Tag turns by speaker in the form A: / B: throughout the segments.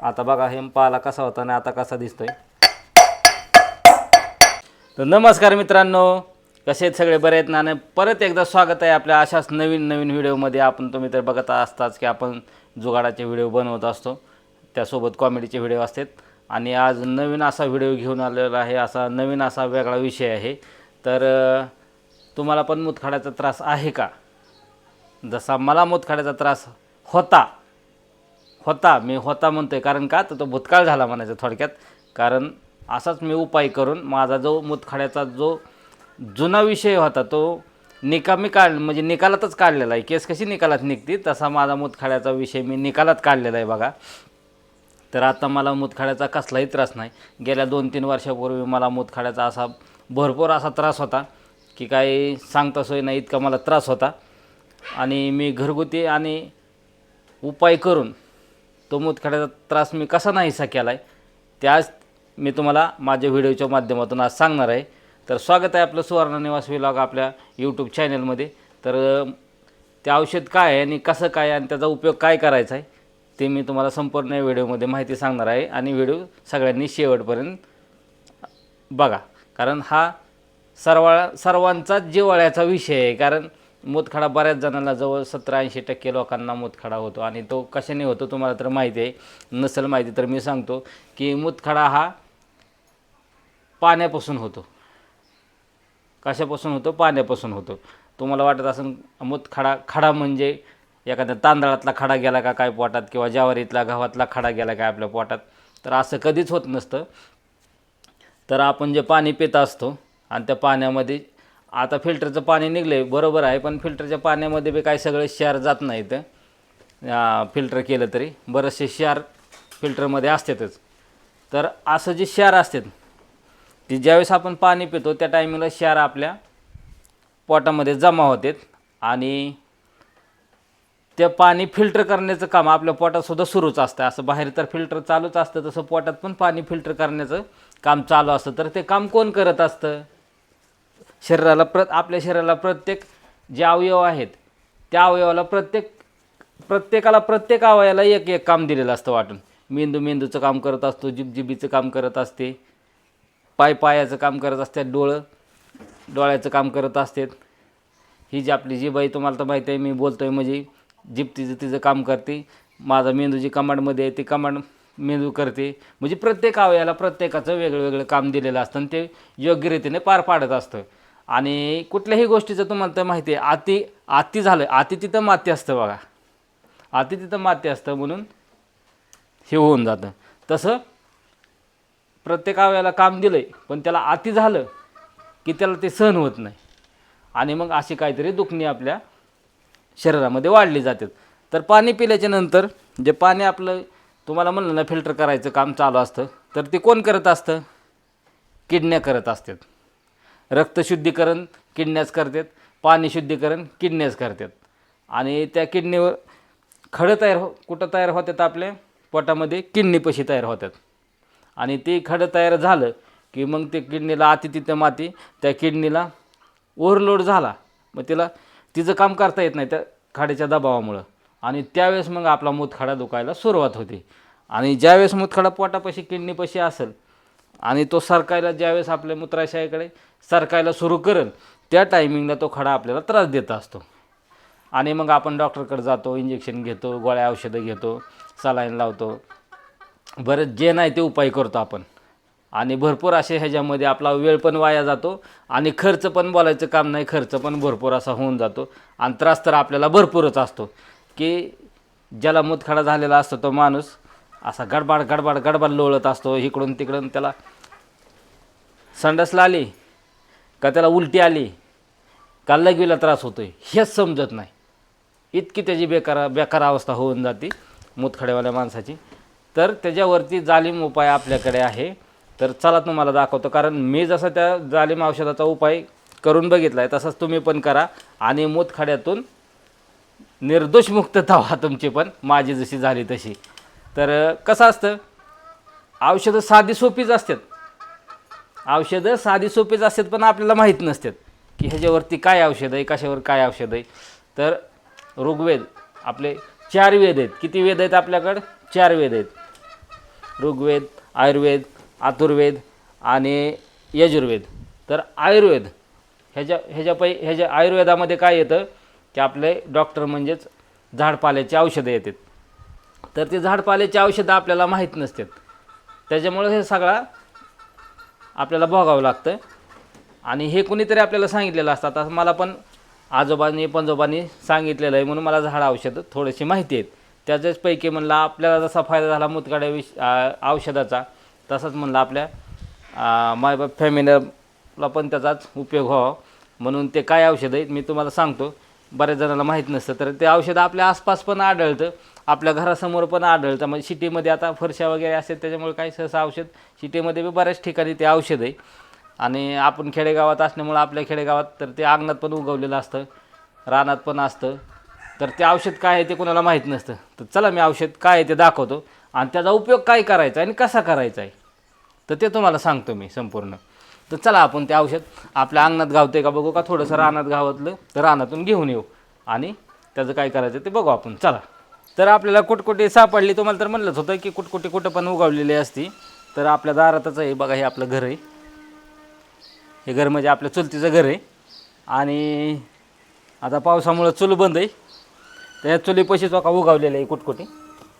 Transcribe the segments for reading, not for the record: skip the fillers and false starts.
A: आता बघा हे पाला कसा होता आणि आता कसा दिसतोय। तर नमस्कार मित्रांनो, कसे आहेत सगळे, बरे आहेत ना? आणि परत एकदा स्वागत आहे आपल्या अशाच नवीन व्हिडिओमध्ये। तुम्ही तर बघत असताच की आपण जुगाडाचे व्हिडिओ बनवत असतो, त्यासोबत कॉमेडीचे व्हिडिओ असतात। आणि आज नवीन असा व्हिडिओ घेऊन आलेला आहे, असा नवीन असा वेगळा विषय आहे। तर तुम्हाला पण मुतखड्याचा त्रास आहे का? जसा मला मुतखड्याचा त्रास होता मी म्हणतोय कारण का तर तो भूतकाळ झाला म्हणायचं थोडक्यात। कारण असाच मी उपाय करून माझा जो मुतखड्याचा जो जुना विषय होता तो म्हणजे निकालातच काढलेला आहे। केस कशी निकालात निघते तसा माझा मुतखड्याचा विषय मी निकालात काढलेला आहे बघा। तर आता मला मुतखड्याचा कसलाही त्रास नाही। गेल्या 2-3 वर्षापूर्वी मला मुतखड्याचा असा भरपूर असा त्रास होता की काही सांगता सोय नाही, इतका मला त्रास होता। आणि मी घरगुती आणि उपाय करून तो मुतखड्याचा त्रास मी कसा नाहीसा केला आहे त्याच मी तुम्हाला माझ्या व्हिडिओच्या माध्यमातून आज सांगणार आहे। तर स्वागत आहे आपलं सुवर्ण निवास व्लॉग आपल्या यूट्यूब चॅनलमध्ये। तर ते औषध काय आहे आणि कसं काय आणि त्याचा उपयोग काय करायचा आहे ते मी तुम्हाला संपूर्ण व्हिडिओमध्ये माहिती सांगणार आहे। आणि व्हिडिओ सगळ्यांनी शेवटपर्यंत बघा, कारण हा सर्वांचाच जिव्हाळ्याचा विषय आहे। कारण मुतखडा बऱ्याच जणांना जवळ 70-80% लोकांना मुतखडा होतो। आणि तो कशाने होतो तुम्हाला तर माहिती आहे, नसेल माहिती तर मी सांगतो की मुतखडा हा पाण्यापासून होतो। कशापासून होतो? पाण्यापासून होतो। तुम्हाला वाटत असेल खडा म्हणजे एखाद्या तांदळातला खडा गेला का काय पोटात, किंवा ज्वारीतला गव्हातला खडा गेला काय आपल्या पोटात, तर असं कधीच होत नसतं। तर आपण जे पाणी पित असतो आणि त्या पाण्यामध्ये आता फिल्टरचं पाणी निघले बरोबर आहे, पण फिल्टरच्या पाण्यामध्ये बी काही सगळे क्षार जात नाहीत। फिल्टर केलं तरी बरेचसे क्षार फिल्टरमध्ये असतातच। तर असं जे क्षार असतात ती ज्यावेळेस आपण पाणी पितो त्या टायमिंगला क्षार आपल्या पोटामध्ये जमा होतात आणि ते पाणी फिल्टर करण्याचं काम आपल्या पोटातसुद्धा सुरूच असतं। असं बाहेर तर फिल्टर चालूच असतं, तसं पोटात पण पाणी फिल्टर करण्याचं काम चालू असतं। तर ते काम कोण करत असतं? आपल्या शरीराला प्रत्येक जे अवयव आहेत त्या अवयवाला प्रत्येक अवयवाला एक काम दिलेलं असतं वाटून। मेंदूचं काम करत असतो, जिभीचं काम करत असते, पायाचं काम करत असतात, डोळ्याचं काम करत असतात। ही जी आपली जीभ आहे तुम्हाला तर माहिती आहे, मी बोलतोय म्हणजे जीभ तिचं काम करते। माझा मेंदू जी कमांडमध्ये आहे ती कमांड मेंदू करते। म्हणजे प्रत्येक अवयवाला प्रत्येकाचं वेगळं काम दिलेलं असतं आणि ते योग्य रीतीने पार पाडत असतं। आणि कुठल्याही गोष्टीचं तुम्हाला तर माहिती आहे, अति झालं, अति तिथं माती असतं बघा, अति तिथं माती असतं म्हणून हे होऊन जातं। तसं प्रत्येक अवयवाला काम दिलंय पण त्याला अति झालं की त्याला ते सहन होत नाही आणि मग अशी काहीतरी दुखणी आपल्या शरीरामध्ये वाढली जातात। तर पाणी पिल्याच्या नंतर जे पाणी आपलं तुम्हाला म्हणलं ना फिल्टर करायचं काम चालू असतं, तर ते कोण करत असतं? किडन्या करत असतात। रक्तशुद्धीकरण किडन्याच करतात, पाणी शुद्धीकरण किडन्याच करतात। आणि त्या किडनीवर खडं कुठं तयार होतात? आपल्या पोटामध्ये किडनीपाशी तयार होतात। आणि ते खडं तयार झालं की मग ते किडनीला अति तिथं माती, त्या किडनीला ओव्हरलोड झाला मग तिचं काम करता येत नाही त्या खड्याच्या दबावामुळं, आणि त्यावेळेस मग आपला मुतखडा दुखायला सुरुवात होते। आणि ज्यावेळेस मुतखडा पोटापाशी किडनीपाशी असेल आणि तो सरकायला ज्यावेळेस आपल्या मूत्राशयाकडे सरकायला सुरू करेल त्या टायमिंगला तो खडा आपल्याला त्रास देत असतो। आणि मग आपण डॉक्टरकडे जातो, इंजेक्शन घेतो, गोळ्या औषधं घेतो, सलाईन लावतो, बरं जे नाही ते उपाय करतो आपण। आणि भरपूर असे ह्याच्यामध्ये आपला वेळ पण वाया जातो आणि खर्च पण बोलायचं काम नाही, खर्च पण भरपूर असा होऊन जातो। आणि त्रास तर आपल्याला भरपूरच असतो की ज्याला मुतखडा झालेला असतो तो माणूस असा गडबड लोळत असतो इकडून तिकडून। त्याला संडासला आली का त्याला उलटी आली का लगवीला त्रास होतोय हेच समजत नाही, इतकी त्याची बेकार अवस्था होऊन जाते मुतखड्यावाल्या माणसाची। तर त्याच्यावरती जालीम उपाय आपल्याकडे आहे। तर चला तुम्हाला दाखवतो, कारण मी जसं त्या जालीम औषधाचा उपाय करून बघितला आहे तसंच तुम्ही पण करा आणि मुतखड्यातून निर्दोष मुक्तता व्हा तुमची पण, माझी जशी झाली तशी। तर कसं असतं, औषधं साधी सोपीच असतात, पण आपल्याला माहीत नसतात की ह्याच्यावरती काय औषध आहे, कशावर काय औषध आहे। तर ऋग्वेद आपले 4 वेद आहेत। किती वेद आहेत आपल्याकडं? 4 वेद आहेत। ऋग्वेद, आयुर्वेद, आथुर्वेद आणि यजुर्वेद. तर आयुर्वेद ह्याच्या आयुर्वेदामध्ये काय येतं की आपले डॉक्टर म्हणजेच झाडपाल्याची औषधं येतात. तर ते झाडपाल्याची औषधं आपल्याला माहीत नसतात, त्याच्यामुळे हे सगळा आपल्याला भोगावं लागतं. आणि हे कुणीतरी आपल्याला सांगितलेलं असतं. आता मला पण आजोबांनी पंजोबांनी सांगितलेलं आहे म्हणून मला झाड औषधं थोडीशी माहिती आहेत. त्याच्याचपैकी म्हणलं आपल्याला जसा फायदा झाला मुतखड्या औषधाचा, तसाच म्हणलं आपल्या मायबाप फॅमिलीला पण त्याचाच उपयोग व्हावा म्हणून ते काय औषध आहेत मी तुम्हाला सांगतो. बऱ्याच जणांना माहीत नसतं, तर ते औषध आपल्या आसपास पण आढळतं, आपल्या घरासमोर पण आढळतं. म्हणजे सिटीमध्ये आता फरशा वगैरे असतात त्याच्यामुळे काही सहसा औषध सिटीमध्ये बी बऱ्याच ठिकाणी ते औषध आहे. आणि आपण खेडेगावात असल्यामुळं आपल्या खेडेगावात तर ते अंगणात पण उगवलेलं असतं, रानात पण असतं. तर ते औषध काय आहे ते कोणाला माहीत नसतं. तर चला मी औषध काय आहे ते दाखवतो आणि त्याचा उपयोग काय करायचा आहे आणि कसा करायचा आहे तर ते तुम्हाला सांगतो मी संपूर्ण. तर चला आपण ते औषध आपल्या अंगणात गावते का बघू, का थोडंसं रानात गावातलं तर रानातून घेऊन येऊ आणि त्याचं काय करायचं ते बघू आपण. चला. तर आपल्याला कुटकुटी सापडली. तुम्हाला तर म्हणलंच होतं की कुटकुटी कुठं पण उगवलेली असती. तर आपल्या दारातच आहे बघा, हे आपलं घर आहे. हे घर म्हणजे आपल्या चुलतीचं घर आहे. आणि आता पावसामुळं चूल बंद आहे, तर या चुलीपाशीच का उगवलेलं आहे कुटकुटी.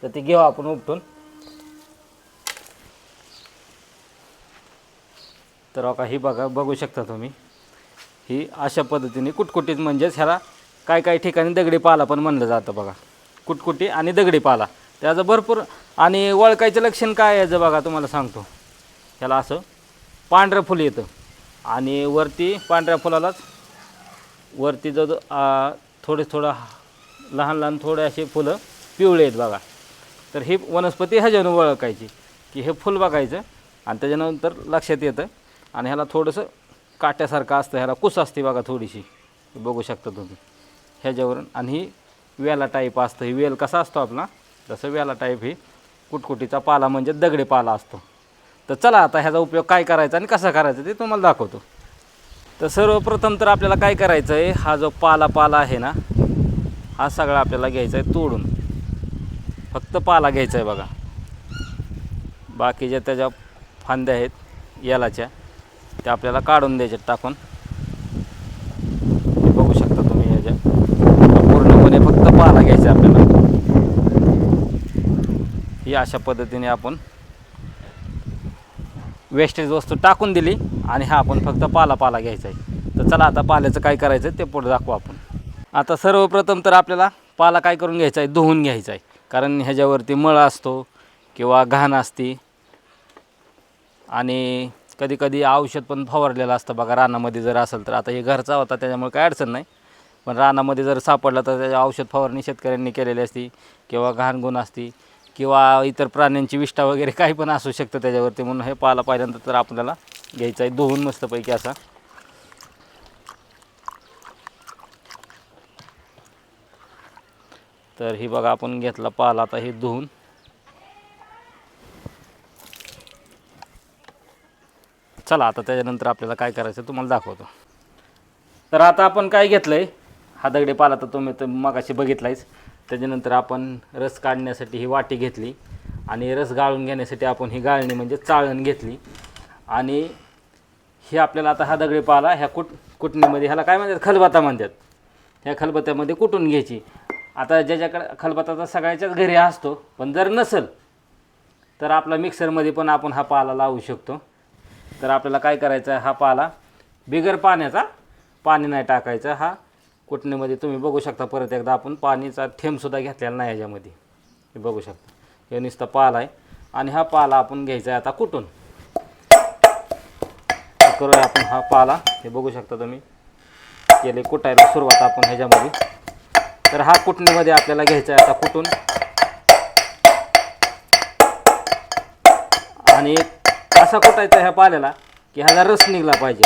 A: तर ती घेऊ आपण उपटून. तर का ही बघा, बघू शकता तुम्ही, ही अशा पद्धतीने कुटकुटीत म्हणजेच ह्याला काय काही ठिकाणी दगडी पाला पण म्हणलं जातं बघा. कुटकुटी आणि दगडी पाला त्याचं भरपूर. आणि ओळखायचं लक्षण काय याचं बघा तुम्हाला सांगतो. ह्याला असं पांढरं फुल येतं आणि वरती पांढऱ्या फुलालाच वरती जो थोडं लहान लहान थोडे असे फुलं पिवळे आहेत बघा. तर ही वनस्पती ह्याच्यानं ओळखायची की हे फुल बघायचं आणि त्याच्यानंतर लक्षात येतं. आणि ह्याला थोडंसं काट्यासारखं असतं, ह्याला कुस असते बघा थोडीशी, बघू शकता तुम्ही ह्याच्यावरून. आणि ही वेला टाईप असतं. ही वेल कसा असतो आपला तसं वेला टाईप ही कुटकुटीचा पाला म्हणजे दगडी पाला असतो. तर चला आता ह्याचा उपयोग काय करायचा आणि कसा करायचा ते तुम्हाला दाखवतो. तर सर्वप्रथम तर आपल्याला काय करायचं आहे, हा जो पाला आहे ना, हा सगळा आपल्याला घ्यायचा आहे तोडून. फक्त पाला घ्यायचा आहे बघा. बाकीच्या त्याच्या फांद्या आहेत यालाच्या त्या आपल्याला काढून द्यायच्या टाकून. बघू शकता तुम्ही ह्याच्या पूर्णपणे फक्त पाला घ्यायचा आपल्याला. ही अशा पद्धतीने आपण वेस्टेज वस्तू टाकून दिली आणि हा आपण फक्त पाला घ्यायचा आहे. तर चला आता पाल्याचं काय करायचं ते पुढे दाखवू आपण. आता सर्वप्रथम तर आपल्याला पाला काय करून घ्यायचा आहे, धुवून घ्यायचा आहे. कारण ह्याच्यावरती मळ असतो किंवा घाण असते. आणि कधी कधी औषध पण फवारलेलं असतं बघा रानामध्ये जर असेल तर. आता हे घरचा होता त्याच्यामुळे काय अडचण नाही, पण रानामध्ये जर सापडला तर त्याच्या औषध फवारणी शेतकऱ्यांनी केलेली असती किंवा घाणगुण असती किंवा इतर प्राण्यांची विष्ठा वगैरे काही पण असू शकतं त्याच्यावरती. म्हणून हे पाला पहिल्यांदा तर आपल्याला घ्यायचा आहे धुवून मस्तपैकी असा. तर ही बघा आपण घेतला पाला, आता हे धुवून. चला आता त्याच्यानंतर आपल्याला काय करायचं तुम्हाला दाखवतो. तर आता आपण काय घेतलं आहे, हा दगडी पाला तर तुम्ही तर मगाशी बघितलायच. त्याच्यानंतर आपण रस काढण्यासाठी ही वाटी घेतली आणि रस गाळून घेण्यासाठी आपण ही गाळणी म्हणजे चाळण घेतली. आणि हे आपल्याला आता हा दगडी पाला ह्या कुटणीमध्ये, ह्याला काय म्हणतात खलबत्ता म्हणतात, ह्या खलबत्त्यामध्ये कुटून घ्यायची. आता ज्याच्याकडे खलबत्ता सगळ्याच्याच घरी असतो, पण जर नसेल तर आपला मिक्सरमध्ये पण आपण हा पाला लावू शकतो. तर आपल्याला काय करायचं आहे, हा पाला बिगर पाण्याचा, पाणी नाही टाकायचं, हा कुटणीमध्ये तुम्ही बघू शकता. परत एकदा आपण पाणीचा थेंबसुद्धा घेतलेला नाही याच्यामध्ये, हे बघू शकता. हे नुसता पाला आहे आणि हा पाला आपण घ्यायचा आहे आता कुटून. करूया आपण हा पाला, हे बघू शकता तुम्ही केले कुटायला सुरुवात आपण ह्याच्यामध्ये. तर हा कुटणीमध्ये आपल्याला घ्यायचा आहे आता कुटून. आणि असा कुटायचा ह्या पाल्याला की ह्याला रस निघला पाहिजे.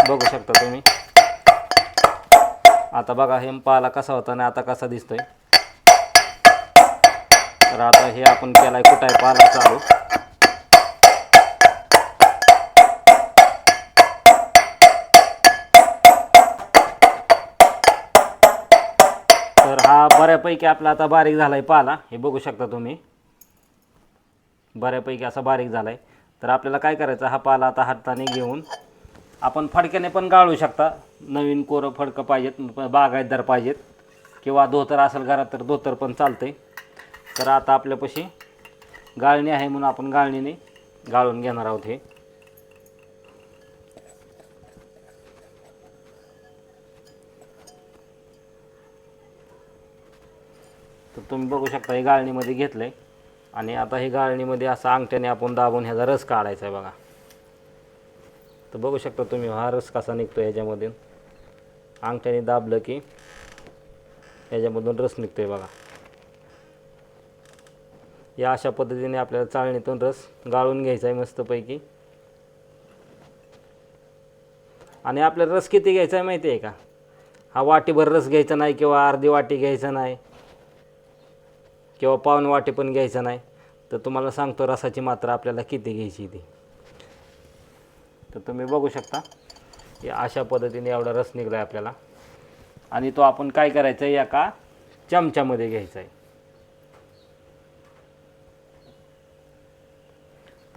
A: बघू शकता तुम्ही. आता बघा हे पाला कसा होता आणि आता कसा दिसतोय. तर आता हे आपण केलाय कुटाय पाला चालू. तर हा बऱ्यापैकी आपला आता बारीक झालाय पाला, हे बघू शकता तुम्ही. बऱ्यापैकी असा बारीक झाला आहे. तर आपल्याला काय करायचं, हा पाला आता हाताने घेऊन आपण फडक्याने पण गाळू शकता. नवीन कोरं फडकं पाहिजेत, बागायतदार पाहिजेत, किंवा धोतर असेल घरात तर धोतर पण चालतं आहे. तर आता आपल्यापाशी गाळणी आहे म्हणून आपण गाळणीने गाळून घेणार आहोत हे. तर तुम्ही बघू शकता हे गाळणीमध्ये घेतलं आहे आणि आता हे गाळणीमध्ये असं अंगठ्याने आपण दाबून ह्याचा रस काढायचा आहे बघा. तर बघू शकता तुम्ही हा रस कसा निघतो ह्याच्यामधून. अंगठ्याने दाबलं की ह्याच्यामधून रस निघतो आहे बघा. या अशा पद्धतीने आपल्याला चाळणीतून रस गाळून घ्यायचा आहे मस्तपैकी. आणि आपल्याला रस किती घ्यायचा आहे माहिती आहे का, हा वाटीभर रस घ्यायचा नाही, किंवा अर्धी वाटी घ्यायचा नाही, किंवा पाऊण वाटी पण घ्यायचा नाही. तर तुम्हाला सांगतो रसाची मात्रा आपल्याला किती घ्यायची ती. तर तुम्ही बघू शकता की अशा पद्धतीने एवढा रस निघला आहे आपल्याला. आणि तो आपण काय करायचा आहे, एका चमच्यामध्ये घ्यायचा आहे.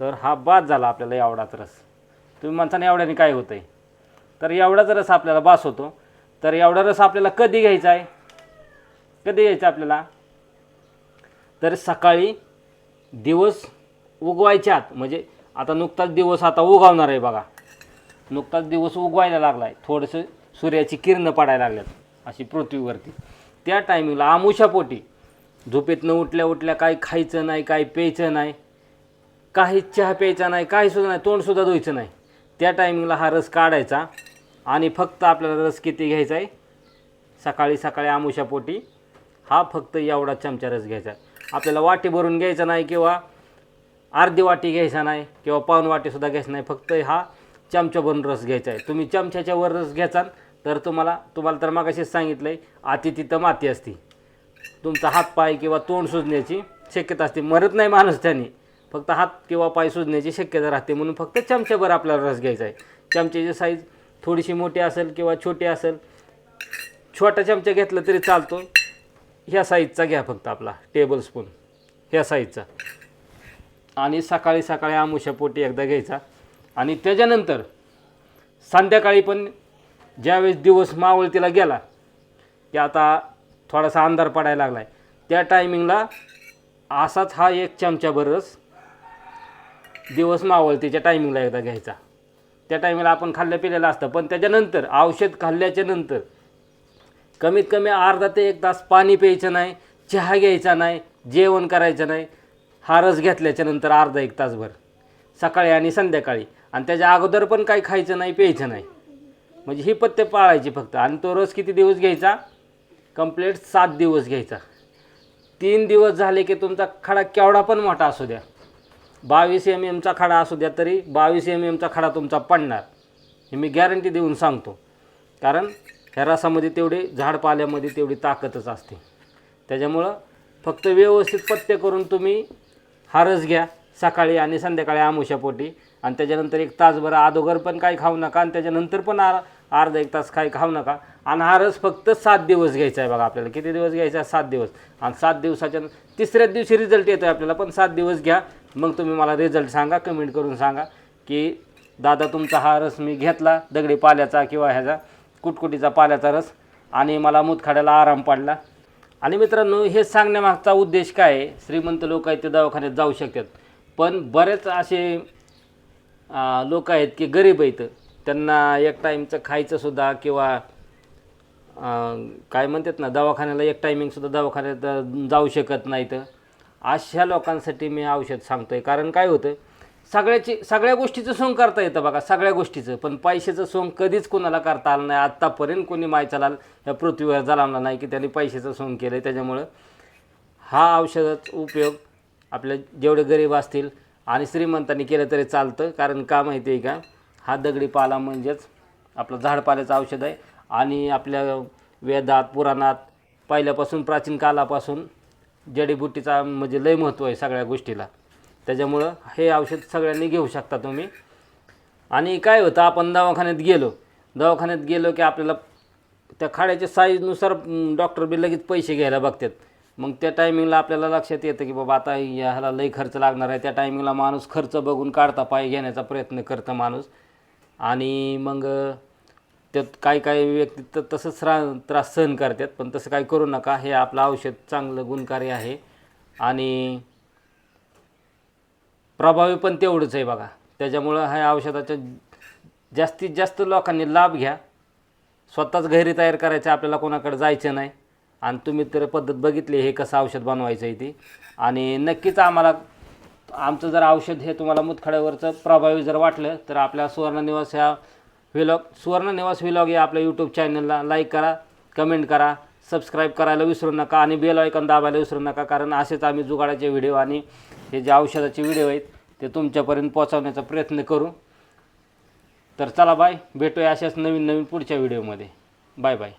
A: तर हा बाद झाला आपल्याला एवढाच रस. तुम्ही म्हणता ना एवढ्याने काय होतं आहे, तर एवढाच रस आपल्याला बास होतो. तर एवढा रस आपल्याला कधी घ्यायचा आहे, कधी घ्यायचा आपल्याला, तर सकाळी दिवस उगवायच्या आत. म्हणजे आता नुकताच दिवस आता उगवणार आहे बघा, नुकताच दिवस उगवायला लागला आहे, थोडंसं सूर्याची किरणं पडायला लागल्यात अशी पृथ्वीवरती. त्या टायमिंगला आमुषापोटी झोपेतनं उठल्या उठल्या काही खायचं नाही, काही प्यायचं नाही, काही चहा प्यायचा नाही, काहीसुद्धा नाही, तोंडसुद्धा धुवायचं नाही. त्या टायमिंगला हा रस काढायचा. आणि फक्त आपल्याला रस किती घ्यायचा आहे, सकाळी सकाळी आमुषापोटी हा फक्त एवढा चमचा रस घ्यायचा. आपल्याला वाटी भरून घ्यायचा नाही, किंवा अर्धी वाटी घ्यायचा नाही, किंवा पाऊण वाटीसुद्धा घ्यायचा नाही. फक्त हा चमचा भरून रस घ्यायचा आहे. तुम्ही चमच्याच्या वर रस घ्याचाल तर तुम्हाला तर मागाशीच सांगितलं आहे, आती तिथं माती असते. तुमचा हात पाय किंवा तोंड सुजण्याची शक्यता असते. मरत नाही माणूस त्याने, फक्त हात किंवा पाय सुजण्याची शक्यता राहते. म्हणून फक्त चमच्याभर आपल्याला रस घ्यायचा आहे. चमच्याची साईज थोडीशी मोठी असेल किंवा छोटी असेल, छोटा चमचा घेतला तरी चालतो. ह्या साईजचा घ्या फक्त, आपला टेबल स्पून ह्या साईजचा. आणि सकाळी सकाळी आमुषापोटी एकदा घ्यायचा. आणि त्याच्यानंतर संध्याकाळी पण ज्यावेळेस दिवस मावळतीला गेला की आता थोडासा अंधार पडायला लागला आहे, त्या टायमिंगला असाच हा एक चमचाभर रस दिवस मावळतीच्या टायमिंगला एकदा घ्यायचा. त्या टायमिंगला आपण खाल्लं पिलेलं असतं, पण त्याच्यानंतर औषध खाल्ल्याच्या नंतर कमीत कमी अर्धा ते 1 तास पाणी प्यायचं नाही, चहा घ्यायचा नाही, जेवण करायचं नाही. हा रस घेतल्याच्या नंतर अर्धा 1 तासभर सकाळी आणि संध्याकाळी. आणि त्याच्या अगोदर पण काही खायचं नाही, प्यायचं नाही. म्हणजे ही पथ्य पाळायची फक्त. आणि तो रस किती दिवस घ्यायचा, कंप्लीट 7 दिवस घ्यायचा. 3 दिवस झाले की तुमचा खडा केवढा पण मोठा असू द्या, 22 mm खडा असू द्या, तरी 22 mm खडा तुमचा पडणार, हे मी गॅरंटी देऊन सांगतो. कारण ह्या रसामध्ये तेवढे झाडपाल्यामध्ये तेवढी ताकदच असते. त्याच्यामुळं फक्त व्यवस्थित पथ्य करून तुम्ही हा रस घ्या सकाळी आणि संध्याकाळी आमुषापोटी. आणि त्याच्यानंतर 1 तासभर अगोदर पण काही खाऊ नका, आणि त्याच्यानंतर पण अर्धा 1 तास काही खाऊ नका. आणि हा रस फक्त 7 दिवस घ्यायचा आहे बघा. आपल्याला किती दिवस घ्यायचा आहे, 7 दिवस. आणि 7 दिवसाच्या तिसऱ्या दिवशी रिझल्ट येतो आहे आपल्याला, पण 7 दिवस घ्या. मग तुम्ही मला रिझल्ट सांगा, कमेंट करून सांगा की दादा तुमचा हा रस मी घेतला, दगडी पाल्याचा किंवा ह्याचा कुटकुटीचा पाल्याचा रस, आणि मला मूतखड्याला आराम पडला. आणि मित्रांनो, हे सांगण्यामागचा उद्देश काय आहे, श्रीमंत लोक आहेत ते दवाखान्यात जाऊ शकतात, पण बरेच असे लोक आहेत की गरीब आहेत, त्यांना एक टाईमचं खायचंसुद्धा किंवा काय म्हणतात ना, दवाखान्याला एक टायमिंगसुद्धा दवाखान्यात जाऊ शकत नाहीत. अशा लोकांसाठी मी औषध सांगतो आहे. कारण काय होतं, सगळ्या गोष्टीचं सोंग करता येतं बघा, सगळ्या गोष्टीचं. पण पैशाचं सोंग कधीच कोणाला करता आलं नाही. आत्तापर्यंत कोणी मायचाला या पृथ्वीवर जन्मला नाही की त्यांनी पैशाचं सोंग केलं आहे. त्याच्यामुळं हा औषधाचा उपयोग आपल्या जेवढे गरीब असतील आणि श्रीमंतांनी केलं तरी चालतं. कारण का माहिती आहे का, हा दगडी पाला म्हणजेच आपलं झाडपाल्याचं औषध आहे. आणि आपल्या वेदात पुराणात पहिल्यापासून प्राचीन कालापासून जडीबुटीचा म्हणजे लय महत्त्व आहे सगळ्या गोष्टीला. त्याच्यामुळं हे औषध सगळ्यांनी घेऊ शकता तुम्ही. आणि काय होतं, आपण दवाखान्यात गेलो की आपल्याला त्या खाड्याच्या साईजनुसार डॉक्टर बी लगेच पैसे घ्यायला बघतात. मग त्या टायमिंगला आपल्याला लक्षात येतं की बाबा आता ह्याला लई खर्च लागणार आहे. त्या टायमिंगला माणूस खर्च बघून काढता पाय घेण्याचा प्रयत्न करतं माणूस. आणि मग त्यात काही काही व्यक्ती तर तसंच त्रास सहन करतात, पण तसं काही करू नका. हे आपलं औषध चांगलं गुणकारी आहे आणि प्रभावी पण तेवढंच आहे बघा. त्याच्यामुळं ह्या औषधाचा जास्तीत जास्त लोकांनी लाभ घ्या. स्वतःच घरी तयार करायचं, आपल्याला कोणाकडे जायचं नाही. आणि तुम्ही तर पद्धत बघितली हे कसं औषध बनवायचं आहे ती. आणि नक्कीच आमचं जर औषध हे तुम्हाला मुतखड्यावरचं प्रभावी जर वाटलं तर आपल्या सुवर्णनिवास व्हिलॉग या आपल्या यूट्यूब चॅनलला लाईक करा, कमेंट करा, सबस्क्राईब करायला विसरू नका आणि बेल आयकॉन दाबायला विसरू नका. कारण असेच आम्ही जुगाडाचे व्हिडिओ आणि हे जे औषधाचे व्हिडिओ आहेत ते तुमच्यापर्यंत पोहोचवण्याचा प्रयत्न करू. तर चला बाय, भेटूया अशाच नवीन पुढच्या व्हिडिओमध्ये. Bye bye.